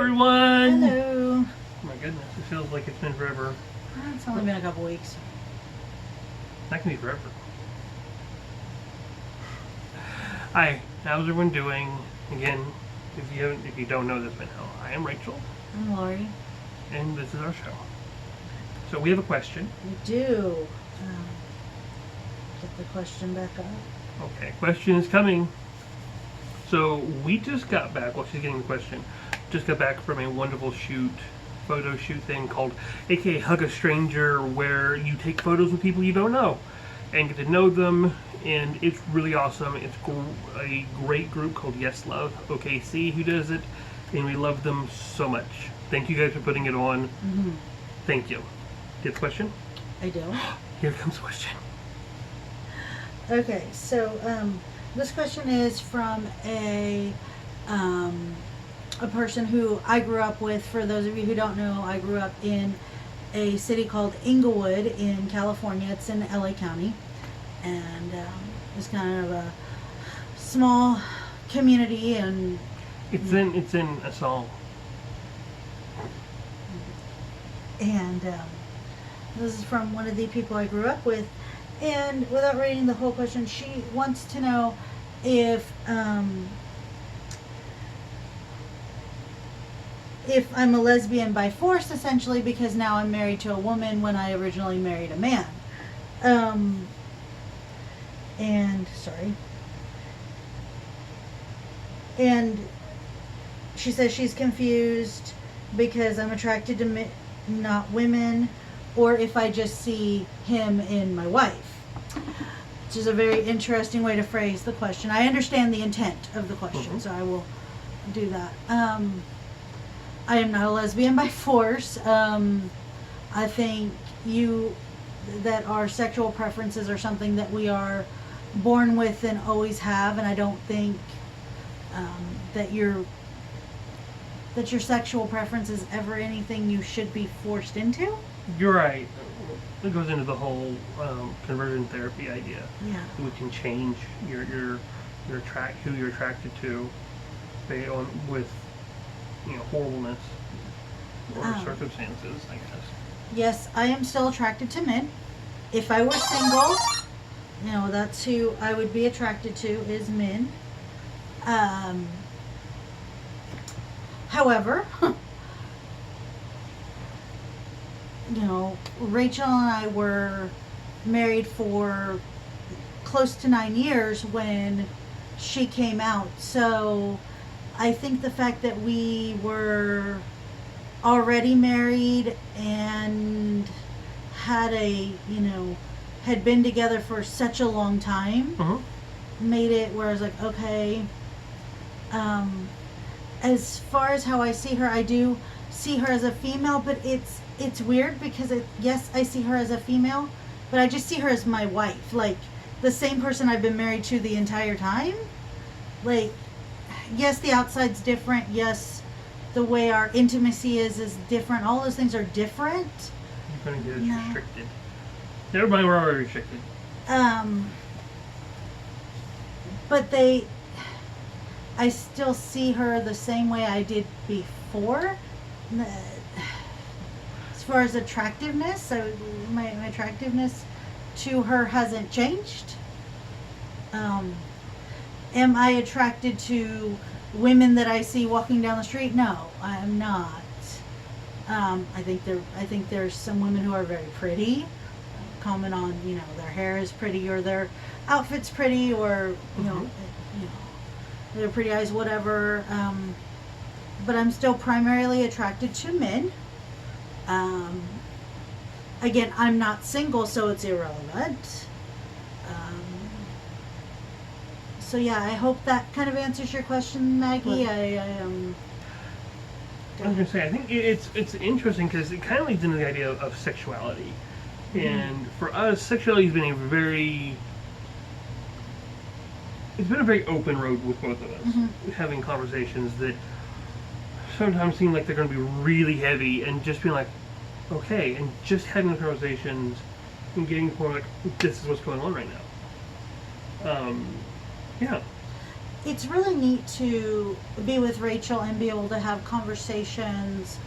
everyone! Hello. Oh my goodness, it feels like it's been forever. It's only been a couple weeks. That can be forever. Hi, how's everyone doing? Again, if you don't know this by now, I am Rachel, I'm Lori. and this is our show. So we have a question. We do. Get the question back up. Okay, question is coming. So we just got back, well, she's getting the question, just got back from a wonderful photo shoot thing called aka Hug a Stranger, where you take photos with people you don't know and get to know them, and it's really awesome. It's a great group called Yes Love OKC who does it, and we love them so much. Thank you guys for putting it on. Mm-hmm. Thank you. Get the question? I do. Here comes the question. Okay, so this question is from a person who I grew up with. For those of you who don't know, I grew up in a city called Inglewood in California. It's in LA County, and it's kind of a small community, and It's in a song. And this is from one of the people I grew up with. And without reading the whole question, she wants to know if I'm a lesbian by force, essentially, because now I'm married to a woman when I originally married a man. And she says she's confused because I'm attracted to not women, or if I just see him in my wife. Which is a very interesting way to phrase the question. I understand the intent of the question, so I will do that. I am not a lesbian by force. I think that our sexual preferences are something that we are born with and always have, and I don't think that your sexual preference is ever anything you should be forced into. You're right. It goes into the whole conversion therapy idea. Yeah. We can change who you're attracted to, based on with horribleness or circumstances, I guess. Yes, I am still attracted to men. If I were single, that's who I would be attracted to, is men. However, Rachel and I were married for close to 9 years when she came out. So I think the fact that we were already married and had been together for such a long time made it where I was like, okay. As far as how I see her, I do see her as a female, but it's weird because yes, I see her as a female, but I just see her as my wife, like the same person I've been married to the entire time. Like, yes, the outside's different. Yes, the way our intimacy is different. All those things are different. You're going to get restricted. Never mind, we're already restricted. But I still see her the same way I did before. As far as attractiveness, my attractiveness to her hasn't changed. Am I attracted to women that I see walking down the street? No, I am not. I think there's some women who are very pretty. Comment on their hair is pretty, or their outfit's pretty, or their pretty eyes, whatever. But I'm still primarily attracted to men. Again, I'm not single, so it's irrelevant. So yeah, I hope that kind of answers your question, Maggie. Right. I was going to say, I think it's interesting because it kind of leads into the idea of sexuality. Mm-hmm. And for us, sexuality has been a very open road with both of us, having conversations that sometimes seem like they're going to be really heavy, and just being like, okay, and just having the conversations and getting to the point like, this is what's going on right now. Yeah. it's really neat to be with Rachel and be able to have conversations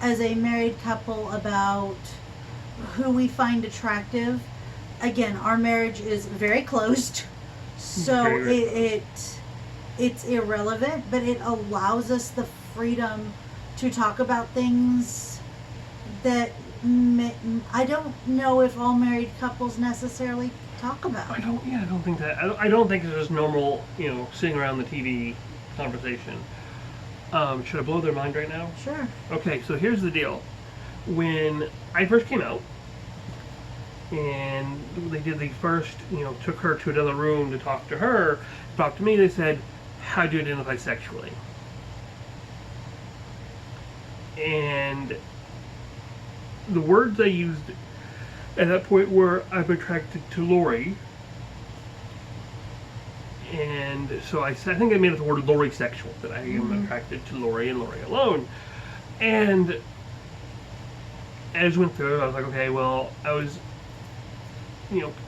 as a married couple about who we find attractive. Again, our marriage is very closed, so it's irrelevant, but it allows us the freedom to talk about things that I don't know if all married couples necessarily talk about. I don't think that. I don't think it's just normal, sitting around the TV conversation. Should I blow their mind right now? Sure. Okay, so here's the deal. When I first came out, and they did the first, took her to another room to talk to me, they said, how do you identify sexually? And the words I used at that point were, I'm attracted to Lori. And so I think I made up the word Lori sexual, that I am attracted to Lori and Lori alone. And as we went through it, I was like, okay, well, I was,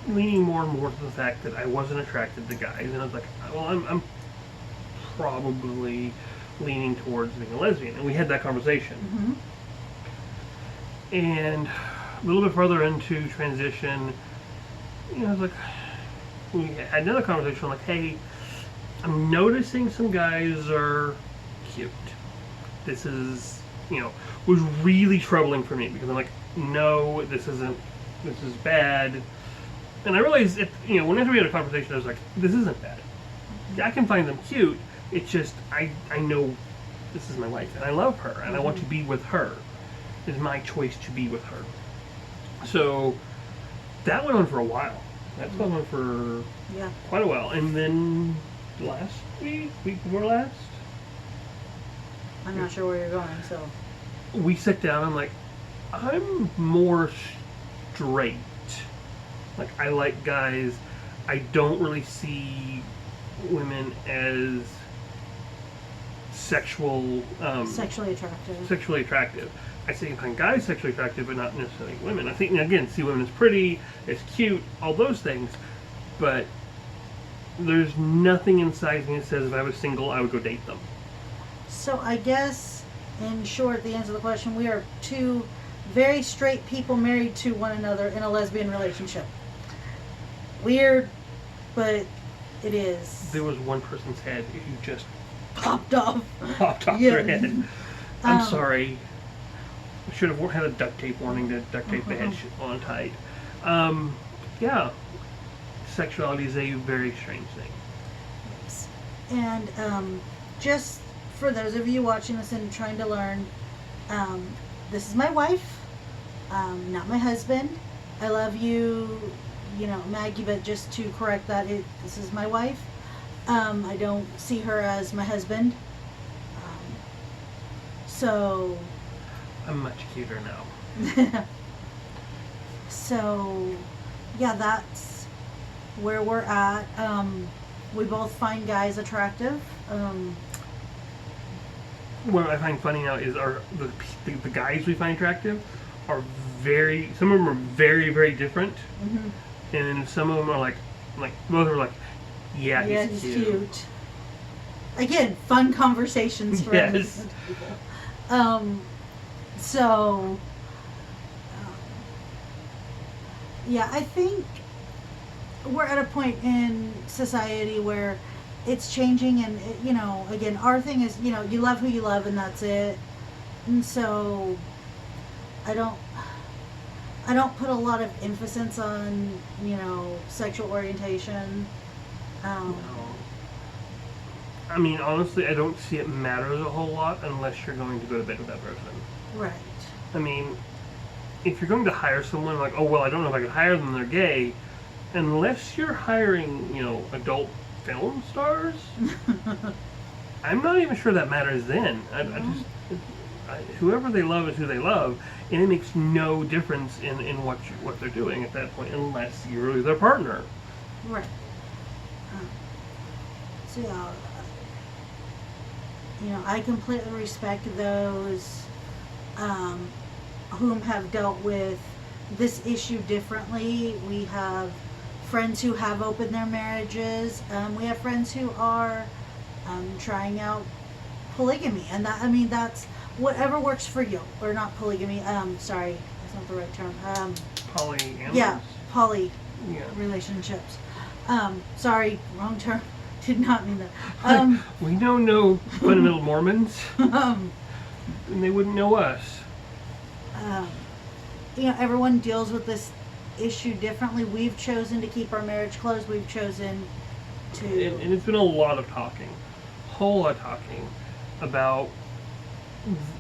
leaning more and more to the fact that I wasn't attracted to guys. And I was like, well, I'm probably leaning towards being a lesbian. And we had that conversation. And a little bit further into transition, I was like, we had another conversation like, hey, I'm noticing some guys are cute. This is, was really troubling for me because I'm like, no, this is bad. And I realized, whenever we had a conversation, I was like, this isn't bad. I can find them cute. It's just, I know this is my wife and I love her and I want to be with her. It's my choice to be with her. So that went on for a while. That's gone on for quite a while. And then last week before last, I'm not sure where you're going, so. We sit down, I'm like, I'm more straight. Like, I like guys. I don't really see women as sexually attractive. I find guys sexually attractive, but not necessarily women. I think, again, see women as pretty, as cute, all those things. But there's nothing inside me that says if I was single, I would go date them. So I guess, in short, the answer to the question, we are two very straight people married to one another in a lesbian relationship. Weird, but it is. There was one person's head who just popped off their head. I'm sorry. I should have had a duct tape warning to duct tape the head on tight. Yeah. Sexuality is a very strange thing. Yes. And just for those of you watching this and trying to learn, this is my wife, not my husband. I love you, Maggie, but just to correct that, this is my wife. I don't see her as my husband. So... I'm much cuter now. So, yeah, that's where we're at. We both find guys attractive. What I find funny now is the guys we find attractive are some of them are very, very different. And then some of them are like both are like, yeah, he's cute. Again, fun conversations for us. So, yeah, I think we're at a point in society where it's changing, and again, our thing is, you love who you love, and that's it. And so, I don't put a lot of emphasis on, sexual orientation. No. I mean, honestly, I don't see it matters a whole lot unless you're going to go to bed with that person. Right. I mean, if you're going to hire someone, like, oh, well, I don't know if I can hire them, they're gay, unless you're hiring, adult film stars, I'm not even sure that matters then. Whoever they love is who they love, and it makes no difference in what they're doing at that point, unless you're really their partner. Right. So, I completely respect those whom have dealt with this issue differently. We have friends who have opened their marriages. We have friends who are I'm trying out polygamy, and that, I mean, that's whatever works for you, or not polygamy. Sorry, that's not the right term. Polyamorous? Yeah, poly Yeah. relationships. Sorry, wrong term. Did not mean that. We don't know fundamental Mormons, Um, and they wouldn't know us. you know, everyone deals with this issue differently. We've chosen to keep our marriage closed. We've chosen to. And it's been a lot of talking, whole lot of talking about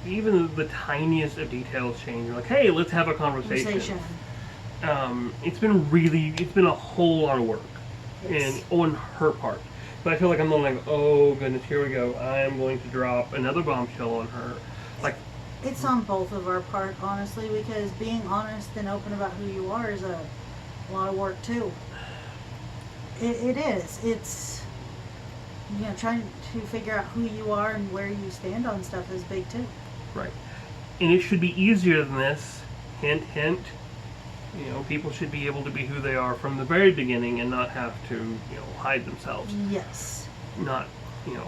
even the tiniest of details changing. Like, hey, let's have a conversation. It's been a whole lot of work, Yes. and on her part. But I feel like I'm like, oh goodness, here we go. I am going to drop another bombshell on her. Like, It's on both of our part, honestly, because being honest and open about who you are is a lot of work too. It is. It's, you know, trying to figure out who you are and where you stand on stuff is big too. right. And it should be easier than this. Hint, hint. You know, people should be able to be who they are from the very beginning and not have to, you know, hide themselves. Yes. Not, you know,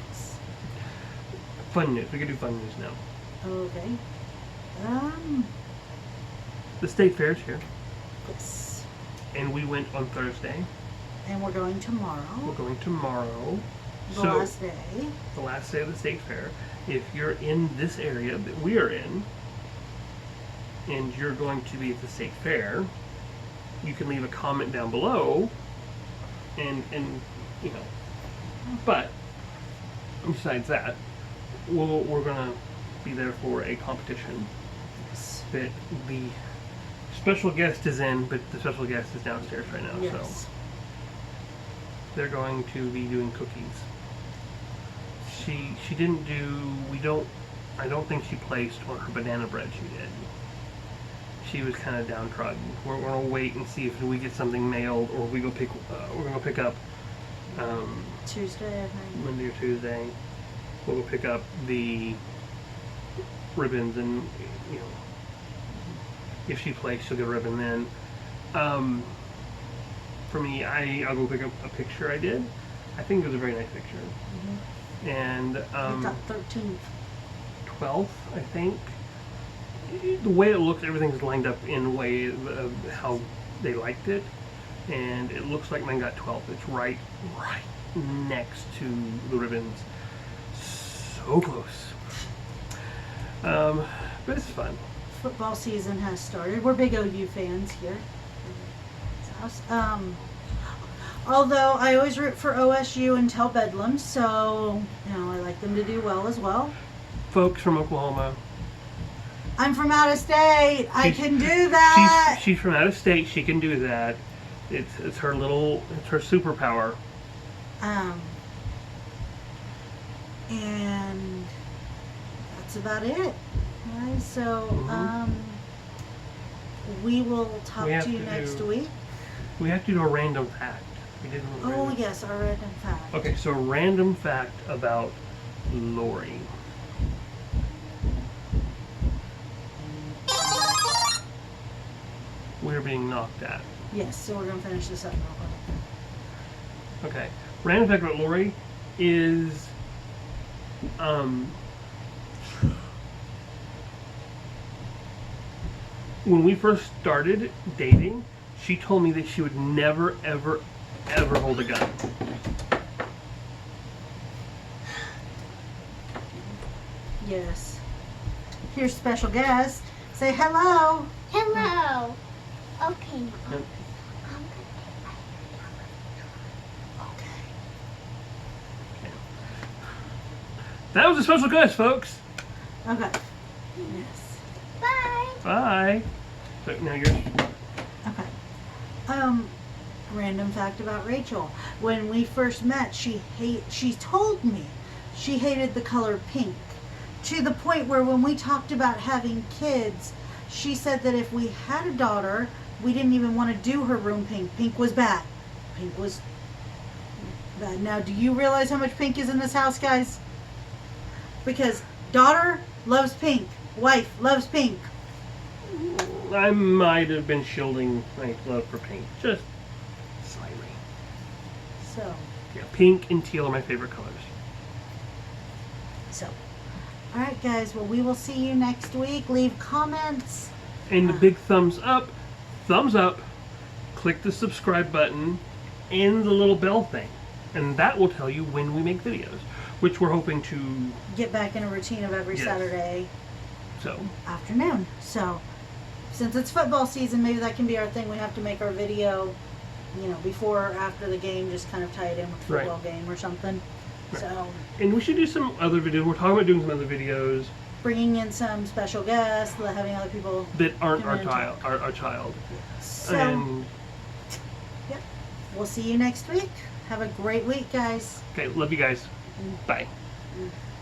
Yes. fun news. We could do fun news now. Okay. The state fair's here, Yes. and we went on Thursday. And we're going We're tomorrow. going tomorrow. The last day. The last day of the state fair. If you're in this area that we are in, and you're going to be at the state fair, you can leave a comment down below, and you know. But besides that, we're gonna be there for a competition Yes. that the special guest is in, but the special guest is downstairs right now. Yes. So they're going to be doing cookies. She didn't do. I don't think she placed on her banana bread. She did. She was kind of downtrodden. We're gonna wait and see if we get something mailed, or we go pick. We're gonna go pick up Tuesday, I think. Monday or Tuesday. We'll go pick up the ribbons, and you know, if she plays, she'll get a ribbon then. For me, I'll go pick up a picture I did. I think it was a very nice picture. Mm-hmm. And We got 13th. 12th, I think. The way it looks, everything's lined up in a way of how they liked it, and it looks like mine got 12th. It's right next to the ribbons, so close. But it's fun. Football season has started. We're big OU fans here. Although I always root for OSU until Bedlam, so you know I like them to do well as well. Folks from Oklahoma. I'm from out of state. I can do that. She's from out of state. She can do that. It's her superpower. And that's about it. Guys. So we will talk We have to you to next do- week. We have to do a random fact. We didn't. Oh yes, our random fact. Okay, so a random fact about Lori. We're being knocked at. Yes, so we're gonna finish this up real quick. Okay. Random fact about Lori is when we first started dating, she told me that she would never, ever, ever hold a gun. Yes. Here's special guest. Say hello. Hello. Okay. Yep. That was a special guest, folks. Okay. Yes. Bye. Bye. So now yours. Okay. Random fact about Rachel. When we first met, she told me she hated the color pink. To the point where when we talked about having kids, she said that if we had a daughter, we didn't even want to do her room pink. Pink was bad. Pink was bad. Now, do you realize how much pink is in this house, guys? Because daughter loves pink. Wife loves pink. I might have been shielding my love for pink, just slightly. So, Yeah, pink and teal are my favorite colors. So, all right, guys. Well, we will see you next week. Leave comments. And the big thumbs up, click the subscribe button and the little bell thing. And that will tell you when we make videos, which we're hoping to Get back in a routine of every Yes. Saturday so afternoon. So, since it's football season, maybe that can be our thing. We have to make our video, before or after the game, just kind of tie it in with the Right. football game or something. Right. So, and we should do some other videos. We're talking about doing some other videos bringing in some special guests, having other people. that aren't Come our in and child our child. So, And yep. We'll see you next week. Have a great week, guys. okay, love you guys. Bye. Mm.